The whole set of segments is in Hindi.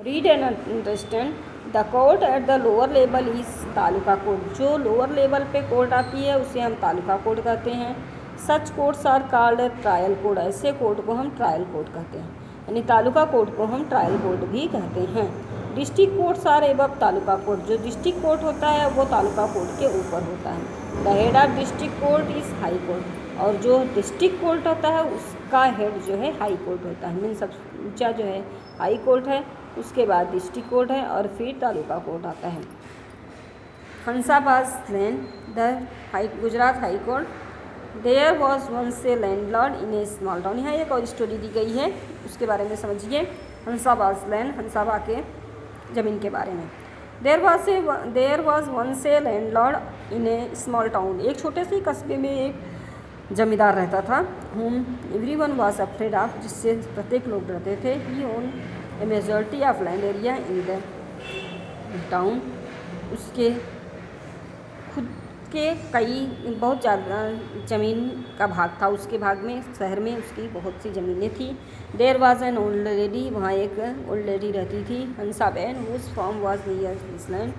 Read and understand the court at the lower level is taluka court. जो लोअर लेवल पे कोर्ट आती है उसे हम तालुका कोर्ट कहते हैं। Such courts are called trial court. ऐसे कोर्ट को हम ट्रायल कोर्ट कहते हैं, यानी तालुका कोर्ट को हम ट्रायल कोर्ट भी कहते हैं। District courts are above taluka court. जो डिस्ट्रिक्ट कोर्ट होता है वो तालुका कोर्ट के ऊपर होता है। The head of district court is high court. और जो डिस्ट्रिक्ट कोर्ट होता है उसका हेड जो है हाई कोर्ट होता है। मीन सबसे ऊंचा जो है हाई कोर्ट है, उसके बाद डिस्ट्रिक्ट कोर्ट है और फिर तालुका कोर्ट आता है। Hansabaj land the Gujarat high court. There was once a landlord in a small town. यहाँ एक और स्टोरी दी गई है, उसके बारे में समझिए। हंसाबाज लैंड, हंसाबा के ज़मीन के बारे में। There was once a landlord in a small town. एक छोटे से कस्बे में एक जमींदार रहता था। whom everyone was afraid of, जिससे प्रत्येक लोग डरते थे। he owned a majority of land area in the town। उसके खुद के बहुत ज़्यादा ज़मीन का भाग था। उसके भाग में शहर में उसकी बहुत सी ज़मीनें थी। There was an old lady. वहाँ एक ओल्ड लेडी रहती थी, Hansaben, whose farm was near his land,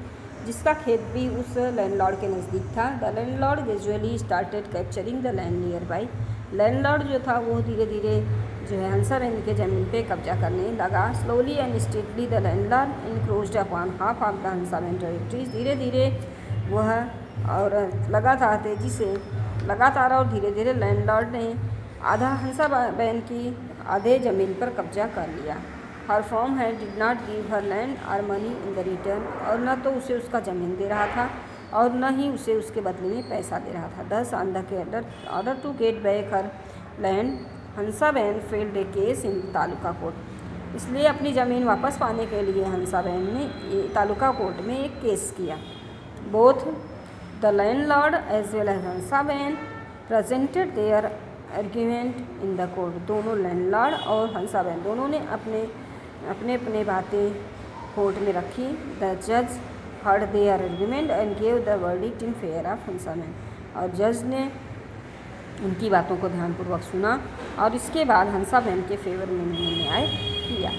जिसका खेत भी उस लैंडलॉर्ड के नज़दीक था। The landlord gradually started capturing the land nearby. Landlord जो था वो धीरे धीरे जो है हंसाबेन के ज़मीन पे कब्जा करने लगा। Slowly and stately the landlord encroached upon half of the Hansaben territories. धीरे धीरे वह और लगातार और धीरे धीरे लैंडलॉर्ड ने आधा हंसाबेन की आधे ज़मीन पर कब्जा कर लिया। हर फॉर्म है did not give her land और मनी इन द रिटर्न। और न तो उसे उसका ज़मीन दे रहा था और न ही उसे उसके बदले में पैसा दे रहा था। Thus on the order to get back her land Hansaben filed a case in taluka court. इसलिए अपनी ज़मीन वापस पाने के लिए हंसाबेन ने तालुका कोर्ट में एक केस किया। Both the landlord as well as Hansaben presented their argument in the court. दोनों लैंडलॉर्ड और हंसाबेन दोनों ने अपने बातें कोर्ट में रखी। द जज heard their argument and gave the verdict in fair of Hansaben. और जज ने उनकी बातों को ध्यानपूर्वक सुना और इसके बाद हंसाबेन के फेवर में न्याय किया।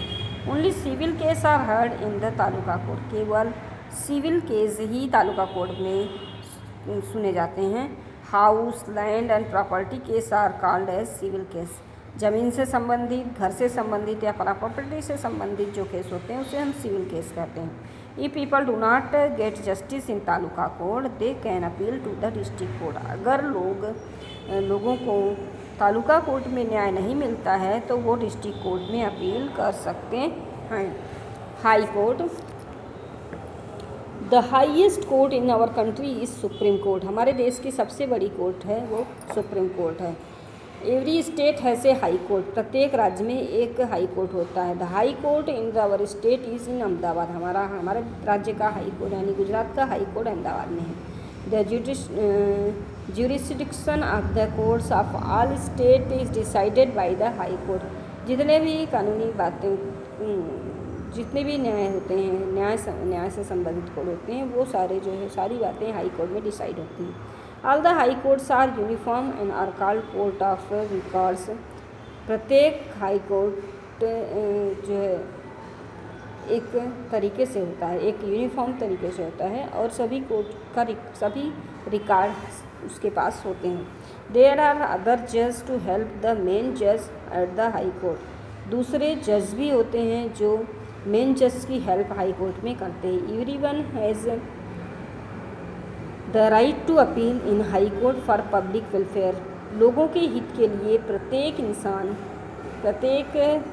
Only civil case are heard in the taluka court. केवल सिविल केस ही तालुका कोर्ट में सुने जाते हैं। House, land and property case are called as civil case. ज़मीन से संबंधित, घर से संबंधित या प्रॉपर्टी से संबंधित जो केस होते हैं उसे हम सिविल केस कहते हैं। ई people do not get justice in taluka court they can appeal to the district court. अगर लोगों को तालुका कोर्ट में न्याय नहीं मिलता है तो वो डिस्ट्रिक्ट कोर्ट में अपील कर सकते हैं। High court. The highest court in our country is supreme court. हमारे देश की सबसे बड़ी कोर्ट है वो सुप्रीम कोर्ट है। Every state has a high court. प्रत्येक राज्य में एक हाई कोर्ट होता है। The high court in our state is in Ahmedabad. हमारे राज्य का हाई कोर्ट यानी गुजरात का हाई कोर्ट अहमदाबाद में है। The jurisdiction of the courts of all state is decided by the high court. जितने भी कानूनी बातें, जितने भी न्याय होते हैं, न्याय से संबंधित कोर्ट होते हैं, वो सारे जो है सारी बातें हाई कोर्ट में डिसाइड होती हैं। All the high courts are uniform and are called court of records. प्रत्येक हाई कोर्ट जो है एक तरीके से होता है, एक यूनिफॉर्म तरीके से होता है और सभी कोर्ट का सभी रिकॉर्ड उसके पास होते हैं। देयर आर अदर जज टू हेल्प द मेन जज एट द हाई कोर्ट। दूसरे जज भी होते हैं जो मेन जज की हेल्प हाई कोर्ट में करते हैं। Everyone has the right to appeal in high court for public welfare. लोगों के हित के लिए प्रत्येक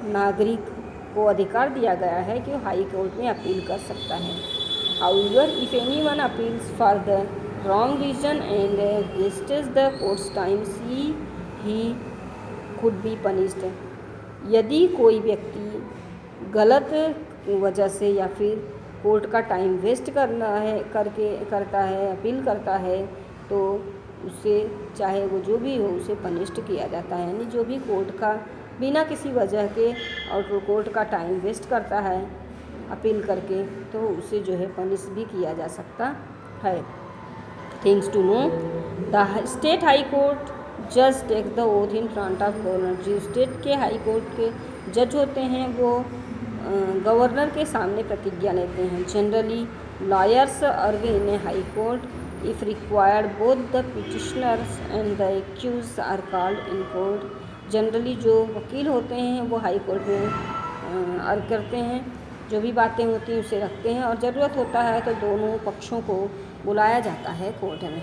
नागरिक को अधिकार दिया गया है कि हाई कोर्ट में अपील कर सकता है। However if anyone appeals for the wrong reason and wastage the courts times he could be punished. यदि कोई व्यक्ति गलत वजह से या फिर कोर्ट का टाइम वेस्ट करता है, अपील करता है, तो उससे चाहे वो जो भी हो उसे पनिश्ड किया जाता है। यानी जो भी कोर्ट का बिना किसी वजह के और कोर्ट का टाइम वेस्ट करता है अपील करके, तो उसे जो है पनिश भी किया जा सकता है। Things to know. The state high court जज take the oath in front of governor. जो स्टेट के हाई कोर्ट के जज होते हैं वो गवर्नर के सामने प्रतिज्ञा लेते हैं। Generally lawyers argue in a high court if required both the petitioners and the accuse are called in court. Generally जो वकील होते हैं वो हाई कोर्ट में अर्ग करते हैं, जो भी बातें होती हैं उसे रखते हैं और ज़रूरत होता है तो दोनों पक्षों को बुलाया जाता है कोर्ट में।